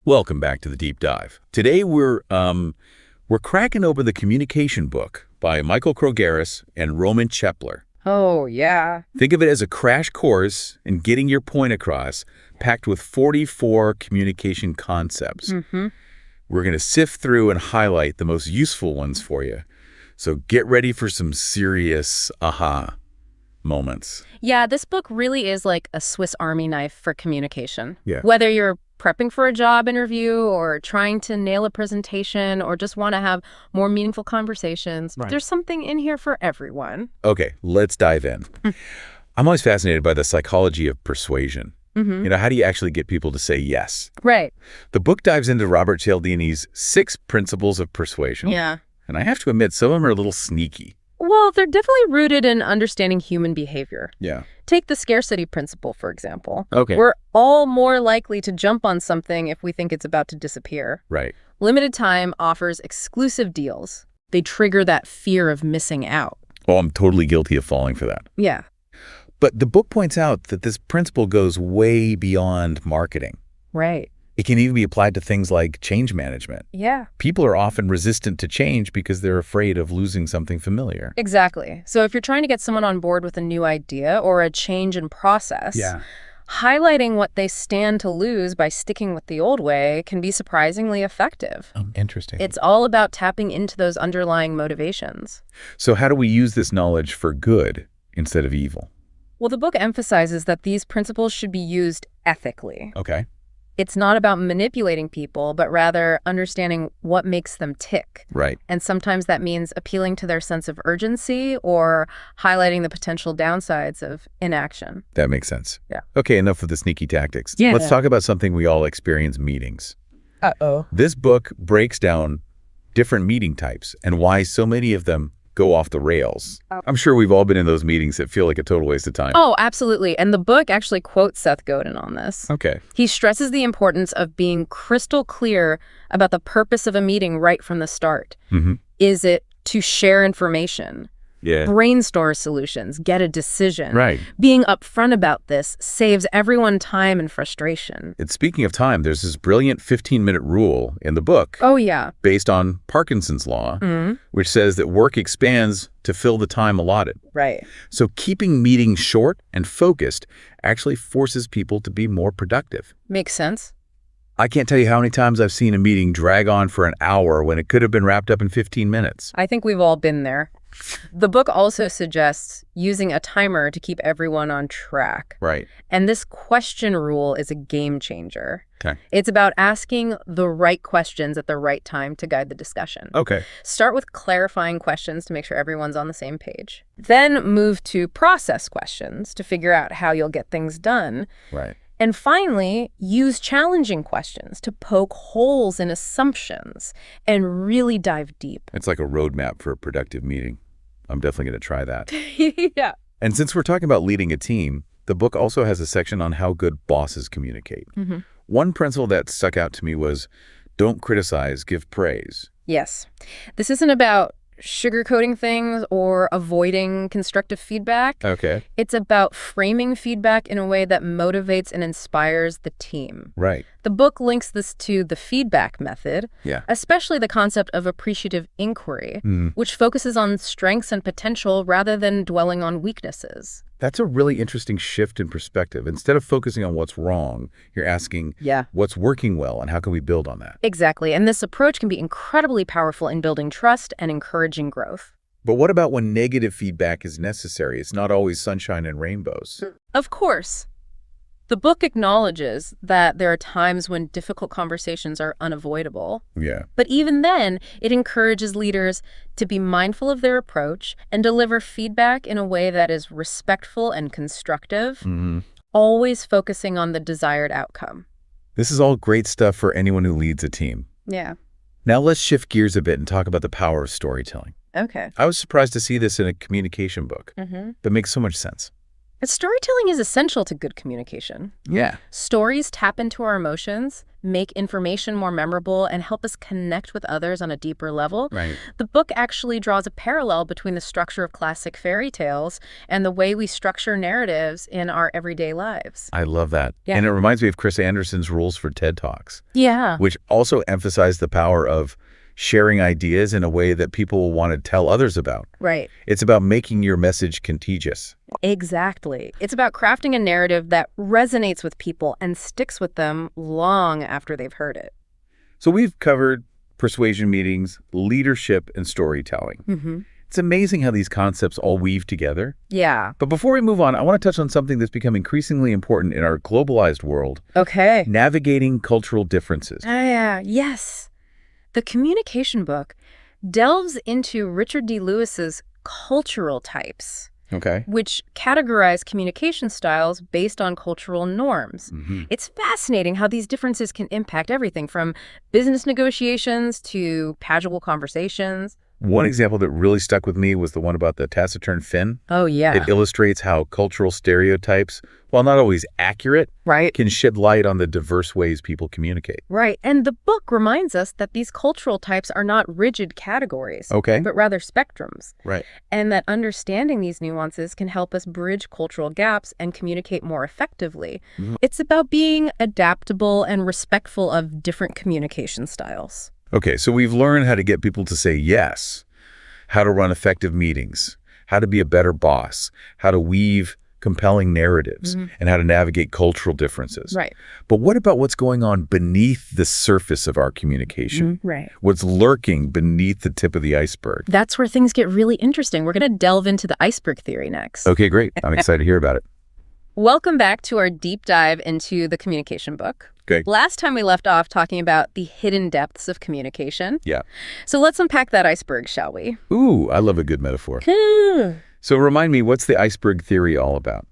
Welcome back to the Deep Dive. Today we're cracking open the communication book by Mikael Krogerus and Roman Tschäppeler. Oh, yeah. Think of it as a crash course in getting your point across, packed with 44 communication concepts. We're going to sift through and highlight the most useful ones for you. So get ready for some serious aha moments. Yeah, this book really is like a Swiss Army knife for communication. Yeah. Whether you're prepping for a job interview or trying to nail a presentation or just want to have more meaningful conversations, there's something in here for everyone. Okay, let's dive in. I'm always fascinated by the psychology of persuasion. How do you actually get people to say yes? Right. The book dives into Robert Cialdini's 6 principles of persuasion. Yeah. And I have to admit, some of them are a little sneaky. Well, they're definitely rooted in understanding human behavior. Yeah. Take the scarcity principle, for example. Okay. We're all more likely to jump on something if we think it's about to disappear. Right. Limited time offers exclusive deals. They trigger that fear of missing out. Well, I'm totally guilty of falling for that. Yeah. But the book points out that this principle goes way beyond marketing. Right. It can even be applied to things like change management. Yeah. People are often resistant to change because they're afraid of losing something familiar. Exactly. So if you're trying to get someone on board with a new idea or a change in process, highlighting what they stand to lose by sticking with the old way can be surprisingly effective. Interesting. It's all about tapping into those underlying motivations. So how do we use this knowledge for good instead of evil? Well, the book emphasizes that these principles should be used ethically. Okay. It's not about manipulating people, but rather understanding what makes them tick. Right. And sometimes that means appealing to their sense of urgency or highlighting the potential downsides of inaction. That makes sense. Yeah. Okay, enough of the sneaky tactics. Yeah. Let's talk about something we all experience: meetings. Uh-oh. This book breaks down different meeting types and why so many of them go off the rails. I'm sure we've all been in those meetings that feel like a total waste of time. Oh, absolutely. And the book actually quotes Seth Godin on this. Okay. He stresses the importance of being crystal clear about the purpose of a meeting right from the start. Is it to share information? Yeah. Brainstorm solutions, get a decision. Right. Being upfront about this saves everyone time and frustration. And speaking of time, there's this brilliant 15-minute rule in the book. Oh, yeah. Based on Parkinson's law, which says that work expands to fill the time allotted. Right. So keeping meetings short and focused actually forces people to be more productive. Makes sense. I can't tell you how many times I've seen a meeting drag on for an hour when it could have been wrapped up in 15 minutes. I think we've all been there. The book also suggests using a timer to keep everyone on track. Right. And this question rule is a game changer. Okay. It's about asking the right questions at the right time to guide the discussion. Okay. Start with clarifying questions to make sure everyone's on the same page. Then move to process questions to figure out how you'll get things done. Right. And finally, use challenging questions to poke holes in assumptions and really dive deep. It's like a roadmap for a productive meeting. I'm definitely going to try that. Yeah. And since we're talking about leading a team, the book also has a section on how good bosses communicate. One principle that stuck out to me was, don't criticize, give praise. Yes. This isn't about sugarcoating things or avoiding constructive feedback. Okay. It's about framing feedback in a way that motivates and inspires the team. Right. The book links this to the feedback method, Yeah. especially the concept of appreciative inquiry, which focuses on strengths and potential rather than dwelling on weaknesses. That's a really interesting shift in perspective. Instead of focusing on what's wrong, you're asking what's working well and how can we build on that? Exactly. And this approach can be incredibly powerful in building trust and encouraging growth. But what about when negative feedback is necessary? It's not always sunshine and rainbows. Of course. The book acknowledges that there are times when difficult conversations are unavoidable. Yeah. But even then, it encourages leaders to be mindful of their approach and deliver feedback in a way that is respectful and constructive, always focusing on the desired outcome. This is all great stuff for anyone who leads a team. Yeah. Now let's shift gears a bit and talk about the power of storytelling. Okay. I was surprised to see this in a communication book. That makes so much sense. Storytelling is essential to good communication. Yeah. Stories tap into our emotions, make information more memorable, and help us connect with others on a deeper level. Right. The book actually draws a parallel between the structure of classic fairy tales and the way we structure narratives in our everyday lives. I love that. Yeah. And it reminds me of Chris Anderson's rules for TED Talks, Yeah. which also emphasize the power of sharing ideas in a way that people will want to tell others about. Right. It's about making your message contagious. Exactly. It's about crafting a narrative that resonates with people and sticks with them long after they've heard it. So we've covered persuasion meetings, leadership, and storytelling. Mm-hmm. It's amazing how these concepts all weave together. Yeah. But before we move on, I want to touch on something that's become increasingly important in our globalized world, Okay. navigating cultural differences. Yes. The communication book delves into Richard D. Lewis's cultural types, Okay. which categorize communication styles based on cultural norms. Mm-hmm. It's fascinating how these differences can impact everything from business negotiations to casual conversations. One example that really stuck with me was the one about the taciturn Finn. Oh, yeah. It illustrates how cultural stereotypes, while not always accurate, Right. can shed light on the diverse ways people communicate. Right. And the book reminds us that these cultural types are not rigid categories, Okay. but rather spectrums. Right. And that understanding these nuances can help us bridge cultural gaps and communicate more effectively. Mhm. It's about being adaptable and respectful of different communication styles. Okay, so we've learned how to get people to say yes, how to run effective meetings, how to be a better boss, how to weave compelling narratives, and how to navigate cultural differences. Right. But what about what's going on beneath the surface of our communication? Right. What's lurking beneath the tip of the iceberg? That's where things get really interesting. We're going to delve into the iceberg theory next. Okay, great. I'm excited to hear about it. Welcome back to our deep dive into the communication book. Okay. Last time we left off talking about the hidden depths of communication. Yeah. So let's unpack that iceberg, shall we? Ooh, I love a good metaphor. So remind me, what's the iceberg theory all about?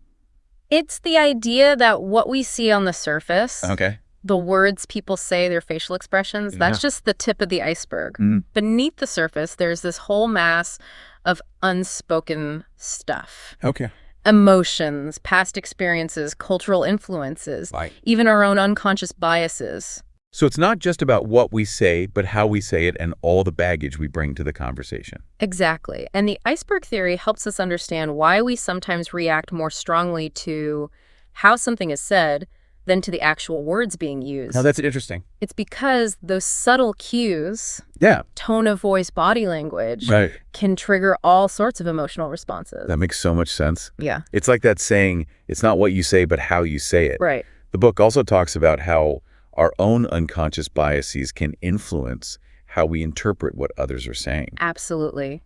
It's the idea that what we see on the surface, Okay. the words people say, their facial expressions, that's just the tip of the iceberg. Beneath the surface, there's this whole mass of unspoken stuff. Okay. Emotions, past experiences, cultural influences, Right. even our own unconscious biases. So it's not just about what we say, but how we say it and all the baggage we bring to the conversation. Exactly. And the iceberg theory helps us understand why we sometimes react more strongly to how something is said than to the actual words being used. Now, that's interesting. It's because those subtle cues, Yeah. tone of voice, body language, Right. can trigger all sorts of emotional responses. That makes so much sense. Yeah. It's like that saying, it's not what you say, but how you say it. Right. The book also talks about how our own unconscious biases can influence how we interpret what others are saying. Absolutely.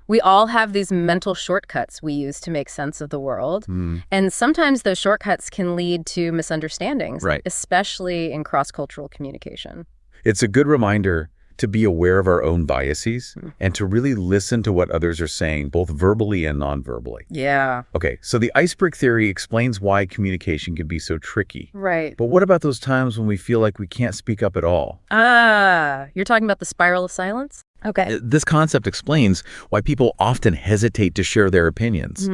We all have these mental shortcuts we use to make sense of the world. And sometimes those shortcuts can lead to misunderstandings, Right. especially in cross-cultural communication. It's a good reminder to be aware of our own biases and to really listen to what others are saying, both verbally and non-verbally. Yeah. Okay, so the iceberg theory explains why communication can be so tricky. Right. But what about those times when we feel like we can't speak up at all? You're talking about the spiral of silence? Okay. This concept explains why people often hesitate to share their opinions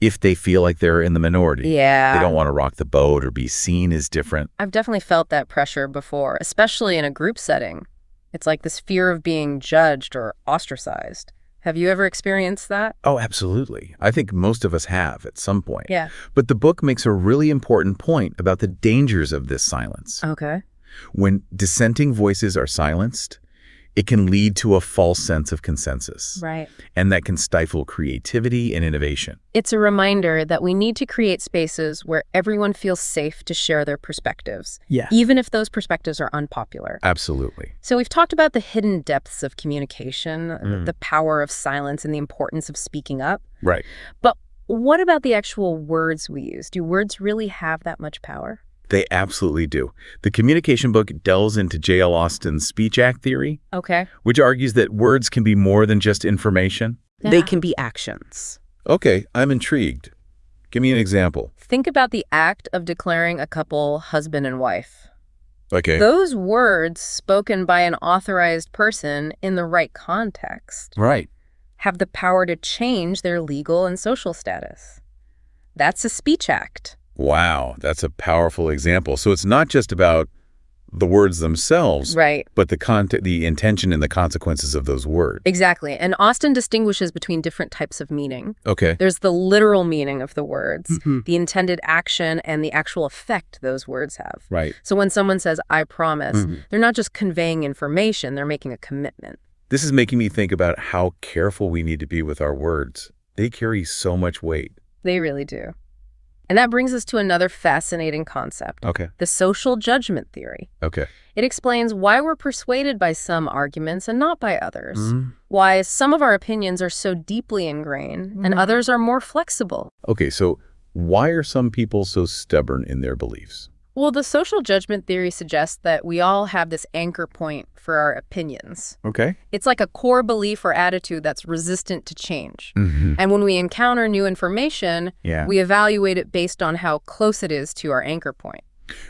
if they feel like they're in the minority. Yeah. They don't want to rock the boat or be seen as different. I've definitely felt that pressure before, especially in a group setting. It's like this fear of being judged or ostracized. Have you ever experienced that? Oh, absolutely. I think most of us have at some point. Yeah. But the book makes a really important point about the dangers of this silence. Okay. When dissenting voices are silenced, it can lead to a false sense of consensus. Right. And that can stifle creativity and innovation. It's a reminder that we need to create spaces where everyone feels safe to share their perspectives, even if those perspectives are unpopular. Absolutely. So we've talked about the hidden depths of communication, the power of silence, and the importance of speaking up. Right. But what about the actual words we use? Do words really have that much power? They absolutely do. The communication book delves into J.L. Austin's speech act theory, Okay. which argues that words can be more than just information. They can be actions. Okay, I'm intrigued. Give me an example. Think about the act of declaring a couple husband and wife. Okay. Those words spoken by an authorized person in the right context Right. have the power to change their legal and social status. That's a speech act. Wow, that's a powerful example. So it's not just about the words themselves, Right. but the intention and the consequences of those words. Exactly. And Austin distinguishes between different types of meaning. Okay. There's the literal meaning of the words, Mm-hmm. the intended action, and the actual effect those words have. Right. So when someone says, I promise, they're not just conveying information, they're making a commitment. This is making me think about how careful we need to be with our words. They carry so much weight. They really do. And that brings us to another fascinating concept, Okay. the social judgment theory. Okay. It explains why we're persuaded by some arguments and not by others, why some of our opinions are so deeply ingrained and others are more flexible. Okay, so why are some people so stubborn in their beliefs? Well, the social judgment theory suggests that we all have this anchor point for our opinions. Okay. It's like a core belief or attitude that's resistant to change. Mm-hmm. And when we encounter new information, Yeah. we evaluate it based on how close it is to our anchor point.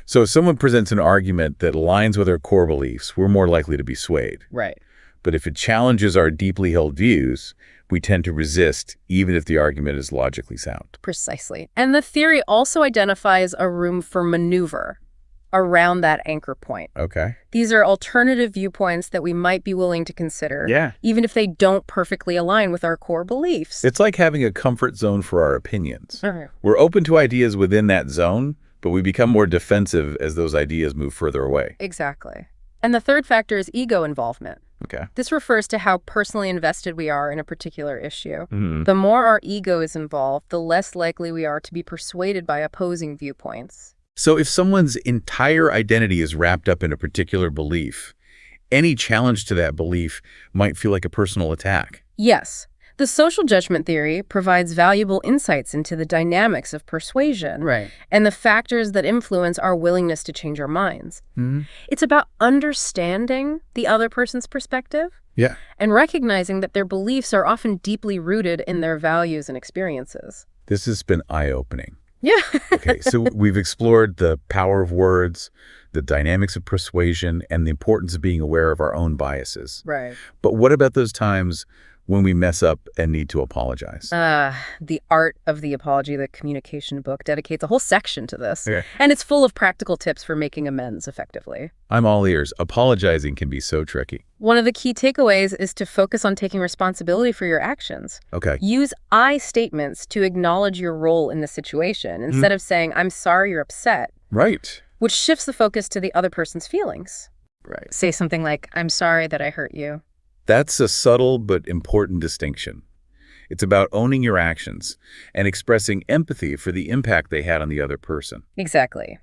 So if someone presents an argument that aligns with our core beliefs, we're more likely to be swayed. Right. But if it challenges our deeply held views, we tend to resist, even if the argument is logically sound. Precisely. And the theory also identifies a room for maneuver around that anchor point. Okay. These are alternative viewpoints that we might be willing to consider, Yeah. even if they don't perfectly align with our core beliefs. It's like having a comfort zone for our opinions. Mhm. We're open to ideas within that zone, but we become more defensive as those ideas move further away. Exactly. And the third factor is ego involvement. Okay. This refers to how personally invested we are in a particular issue. Mm-hmm. The more our ego is involved, the less likely we are to be persuaded by opposing viewpoints. So if someone's entire identity is wrapped up in a particular belief, any challenge to that belief might feel like a personal attack. Yes, the social judgment theory provides valuable insights into the dynamics of persuasion and the factors that influence our willingness to change our minds. Mm-hmm. It's about understanding the other person's perspective Yeah. and recognizing that their beliefs are often deeply rooted in their values and experiences. This has been eye-opening. Yeah. Okay, so we've explored the power of words, the dynamics of persuasion, and the importance of being aware of our own biases. Right. But what about those times when we mess up and need to apologize? The Art of the Apology, the communication book, dedicates a whole section to this. Okay. And it's full of practical tips for making amends effectively. I'm all ears. Apologizing can be so tricky. One of the key takeaways is to focus on taking responsibility for your actions. Okay. Use I statements to acknowledge your role in the situation instead of saying, I'm sorry you're upset, Right. which shifts the focus to the other person's feelings. Right. Say something like, I'm sorry that I hurt you. That's a subtle but important distinction. It's about owning your actions and expressing empathy for the impact they had on the other person. Exactly.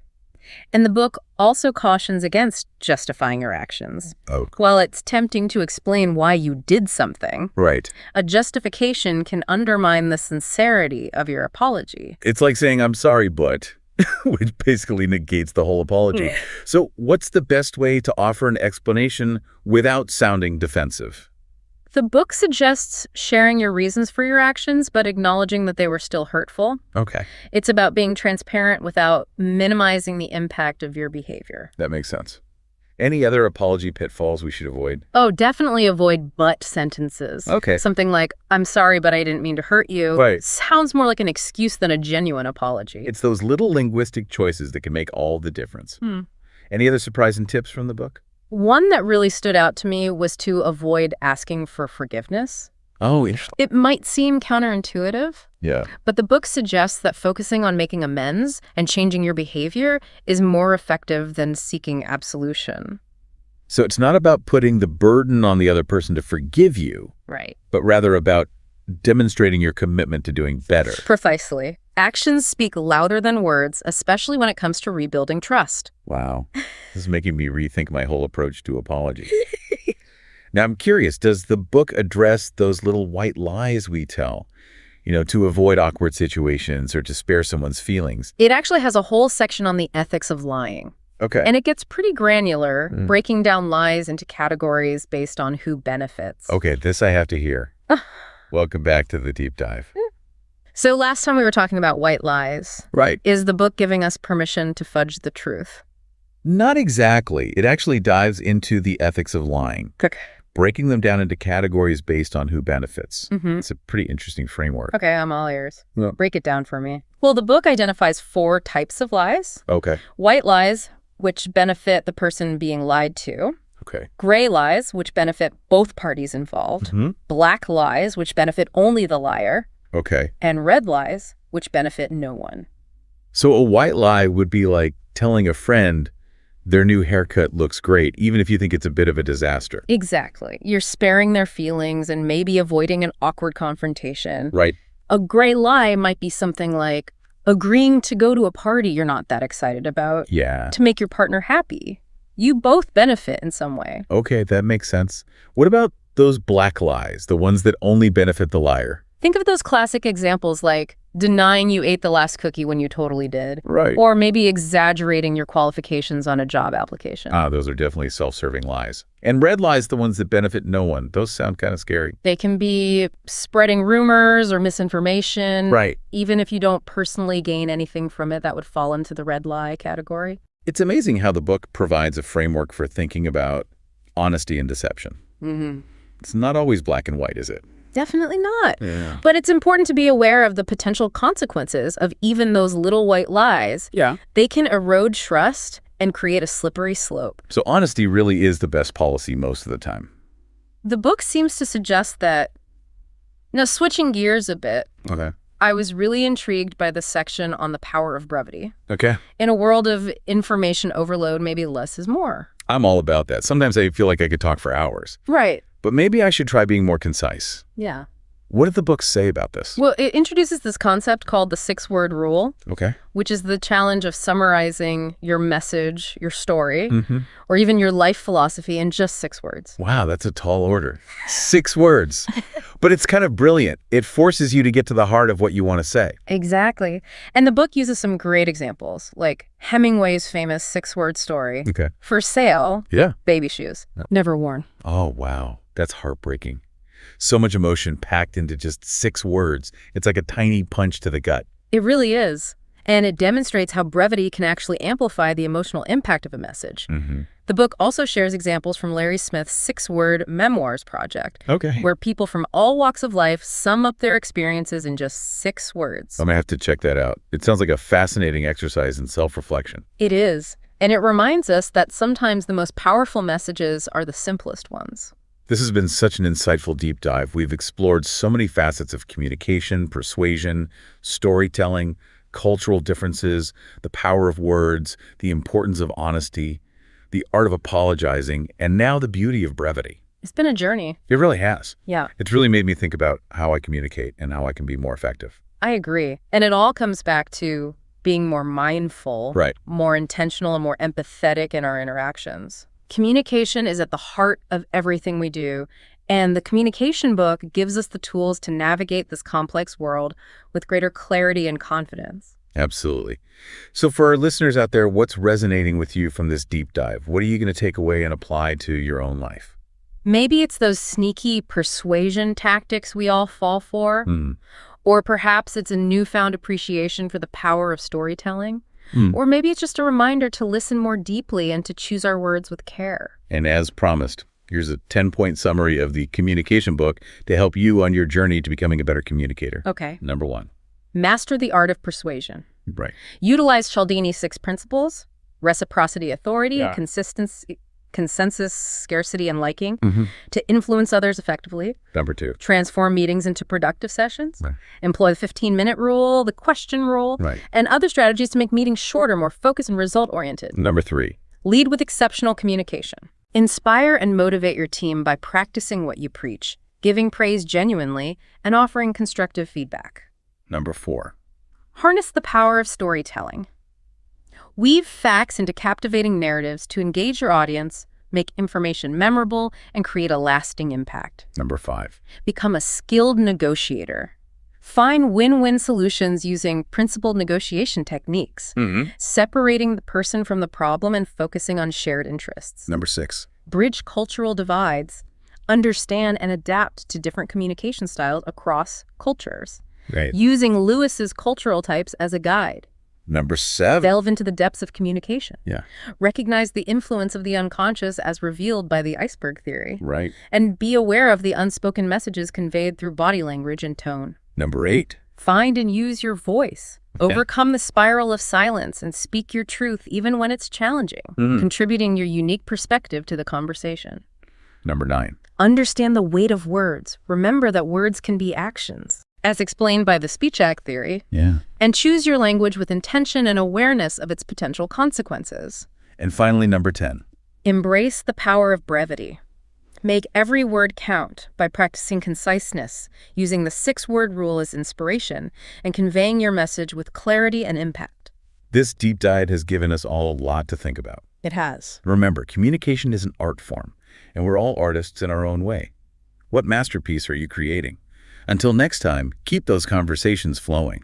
And the book also cautions against justifying your actions. Oh, While it's tempting to explain why you did something, right. a justification can undermine the sincerity of your apology. It's like saying, I'm sorry, but, which basically negates the whole apology. So what's the best way to offer an explanation without sounding defensive? The book suggests sharing your reasons for your actions, but acknowledging that they were still hurtful. Okay. It's about being transparent without minimizing the impact of your behavior. That makes sense. Any other apology pitfalls we should avoid? Oh, definitely avoid but sentences. Okay. Something like, I'm sorry, but I didn't mean to hurt you. Right. Sounds more like an excuse than a genuine apology. It's those little linguistic choices that can make all the difference. Any other surprising tips from the book? One that really stood out to me was to avoid asking for forgiveness. Oh, interesting. It might seem counterintuitive, Yeah. but the book suggests that focusing on making amends and changing your behavior is more effective than seeking absolution. So it's not about putting the burden on the other person to forgive you, Right. but rather about demonstrating your commitment to doing better. Precisely. Actions speak louder than words, especially when it comes to rebuilding trust. Wow. This is making me rethink my whole approach to apology. Now, I'm curious, does the book address those little white lies we tell, to avoid awkward situations or to spare someone's feelings? It actually has a whole section on the ethics of lying. Okay. And it gets pretty granular, breaking down lies into categories based on who benefits. Okay, this I have to hear. Welcome back to the deep dive. So last time we were talking about white lies. Right. Is the book giving us permission to fudge the truth? Not exactly. It actually dives into the ethics of lying. Okay. breaking them down into categories based on who benefits. It's a pretty interesting framework. Okay, I'm all ears. Yeah. Break it down for me. Well, the book identifies 4 types of lies. Okay. White lies, which benefit the person being lied to. Okay. Gray lies, which benefit both parties involved. Black lies, which benefit only the liar. Okay. And red lies, which benefit no one. So a white lie would be like telling a friend their new haircut looks great, even if you think it's a bit of a disaster. Exactly. You're sparing their feelings and maybe avoiding an awkward confrontation. Right. A gray lie might be something like agreeing to go to a party you're not that excited about Yeah. to make your partner happy. You both benefit in some way. Okay, that makes sense. What about those black lies, the ones that only benefit the liar? Think of those classic examples like denying you ate the last cookie when you totally did. Right. Or maybe exaggerating your qualifications on a job application. Those are definitely self-serving lies. And red lies, the ones that benefit no one. Those sound kind of scary. They can be spreading rumors or misinformation. Right. Even if you don't personally gain anything from it, that would fall into the red lie category. It's amazing how the book provides a framework for thinking about honesty and deception. It's not always black and white, is it? Definitely not. Yeah. But it's important to be aware of the potential consequences of even those little white lies. Yeah. They can erode trust and create a slippery slope. So honesty really is the best policy most of the time. The book seems to suggest that. Now, switching gears a bit, Okay. I was really intrigued by the section on the power of brevity. Okay. In a world of information overload, maybe less is more. I'm all about that. Sometimes I feel like I could talk for hours. Right. But maybe I should try being more concise. Yeah. What did the book say about this? Well, it introduces this concept called the 6-word rule, Okay. which is the challenge of summarizing your message, your story, or even your life philosophy in just 6 words. Wow, that's a tall order. 6 words. But it's kind of brilliant. It forces you to get to the heart of what you want to say. Exactly. And the book uses some great examples, like Hemingway's famous 6-word story. Okay. For sale, Yeah. baby shoes, never worn. Oh, wow. That's heartbreaking. So much emotion packed into just 6 words. It's like a tiny punch to the gut. It really is. And it demonstrates how brevity can actually amplify the emotional impact of a message. The book also shares examples from Larry Smith's 6-word memoirs project, Okay. where people from all walks of life sum up their experiences in just 6 words. I'm going to have to check that out. It sounds like a fascinating exercise in self-reflection. It is. And it reminds us that sometimes the most powerful messages are the simplest ones. This has been such an insightful deep dive. We've explored so many facets of communication, persuasion, storytelling, cultural differences, the power of words, the importance of honesty, the art of apologizing, and now the beauty of brevity. It's been a journey. It really has. Yeah, It's really made me think about how I communicate and how I can be more effective. I agree. And it all comes back to being more mindful, Right. more intentional, and more empathetic in our interactions. Communication is at the heart of everything we do, and the communication book gives us the tools to navigate this complex world with greater clarity and confidence. Absolutely. So for our listeners out there, what's resonating with you from this deep dive? What are you going to take away and apply to your own life? Maybe it's those sneaky persuasion tactics we all fall for, or perhaps it's a newfound appreciation for the power of storytelling. Or maybe it's just a reminder to listen more deeply and to choose our words with care. And as promised, here's a 10-point summary of the communication book to help you on your journey to becoming a better communicator. Okay. Number 1. Master the art of persuasion. Right. Utilize Cialdini's 6 principles: reciprocity, authority, Yeah. consensus, scarcity, and liking, to influence others effectively. Number 2. Transform meetings into productive sessions. Right. Employ the 15-minute rule, the question rule, Right. and other strategies to make meetings shorter, more focused, and result-oriented. Number 3. Lead with exceptional communication. Inspire and motivate your team by practicing what you preach, giving praise genuinely, and offering constructive feedback. Number 4. Harness the power of storytelling. Weave facts into captivating narratives to engage your audience, make information memorable, and create a lasting impact. Number 5. Become a skilled negotiator. Find win-win solutions using principled negotiation techniques, separating the person from the problem and focusing on shared interests. Number 6. Bridge cultural divides. Understand and adapt to different communication styles across cultures, Right. using Lewis's cultural types as a guide. Number 7. Delve into the depths of communication. Yeah. Recognize the influence of the unconscious as revealed by the iceberg theory. Right. And be aware of the unspoken messages conveyed through body language and tone. Number 8. Find and use your voice. Overcome the spiral of silence and speak your truth even when it's challenging, contributing your unique perspective to the conversation. Number 9. Understand the weight of words. Remember that words can be actions, as explained by the speech act theory. Yeah. And choose your language with intention and awareness of its potential consequences. And finally, number 10. Embrace the power of brevity. Make every word count by practicing conciseness, using the 6-word rule as inspiration, and conveying your message with clarity and impact. This deep dive has given us all a lot to think about. It has. Remember, communication is an art form, and we're all artists in our own way. What masterpiece are you creating? Until next time, keep those conversations flowing.